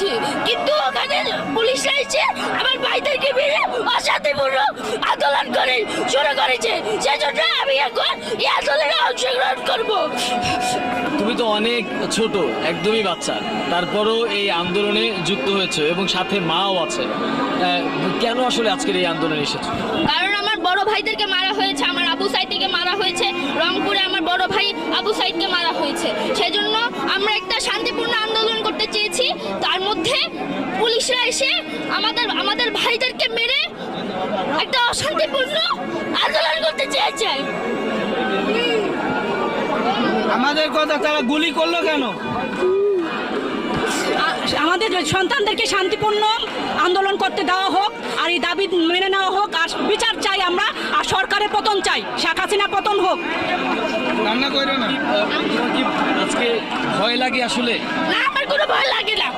চেয়েছি, কিন্তু ওখানে পুলিশরা এসে আমার ভাইদেরকে মেরে অশান্তিপূর্ণ আন্দোলন করে শুরু করেছে। সেজন্য আমি এখন এই আন্দোলনে অংশগ্রহণ করব। তুমি তো অনেক ছোট, একদমই বাচ্চা, তারপরও এই আন্দোলনে যুক্ত হয়েছে এবং সাথে মাও আছে। কেন আসলে আজকের এই আন্দোলনে এসেছো? কারণ আমার বড় ভাইদেরকে মারা হয়েছে, আমার আবু সাইদকে মারা হয়েছে, রংপুরে আমার বড় ভাই আবু সাইদকে মারা হয়েছে। সেজন্য আমরা একটা শান্তিপূর্ণ আন্দোলন করতে চেয়েছি, তার মধ্যে পুলিশরা এসে আমাদের ভাইদেরকে মেরে একটা অশান্তিপূর্ণ আন্দোলন করতে চেয়েছে। আমাদের কথা তারা গুলি করলো কেন? আমাদের সন্তানদেরকে শান্তিপূর্ণ আন্দোলন করতে দেওয়া হোক, আর এই দাবি মেনে নেওয়া হোক, আর বিচার চাই আমরা, আর সরকারের পতন চাই, শেখ হাসিনা পতন হোক। রান্না করে না। তোমার কি আজকে ভয় লাগে আসলে? না, আমার কোনো ভয় লাগে না।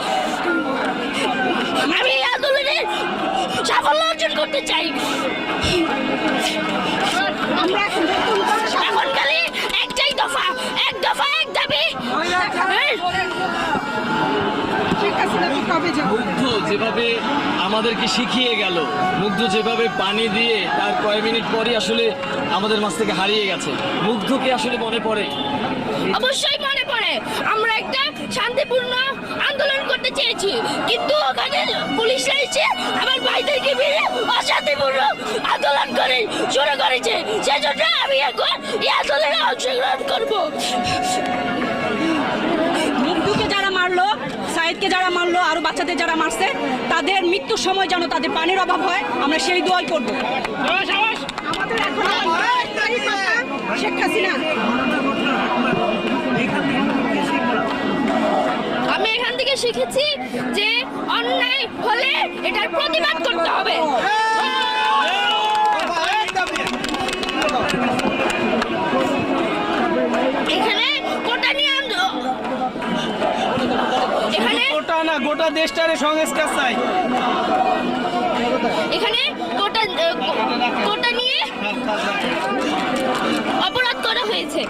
আমি এই আন্দোলনে সাফল্য অর্জন করতে চাই। এখন খালি একটাই দফা, এক দফা এক দাবি। মুগ্ধ যেভাবে আমাদেরকে শিখিয়ে গেল, মুগ্ধ যেভাবে পানি দিয়ে তার কয়েক মিনিট পরই আসলে আমাদের মাঝ থেকে হারিয়ে গেছে, মুগ্ধকে আসলে মনে পড়ে? অবশ্যই মনে পড়ে। আমরা একটা শান্তিপূর্ণ আন্দোলন করতে চেয়েছি, কিন্তু ওখানে পুলিশরা এসে আমার ভাইদেরকে মেরে অশান্তিপূর্ণ আন্দোলন করে শুরু করেছে। সেজন্য আমি এখন এই আন্দোলনে অংশগ্রহণ করব। মুগ্ধকে যারা মারলো, সাইদকে যারা মারলো, আরো বাচ্চাদের যারা মারছে, তাদের মৃত্যুর সময় যেন তাদের পানির অভাব হয়, আমরা সেই দোয়াই করবো। আমাদের এখন শেখ হাসিনা। আমি এখান থেকে শিখেছি যে অন্যায় হলে এটার প্রতিবাদ করতে হবে। এখানে কোটা নিয়ে এখানে গোটা না, গোটা দেশটারে সংস্কার চাই। এখানে কোটা নিয়ে অপরাধ করা হয়েছে।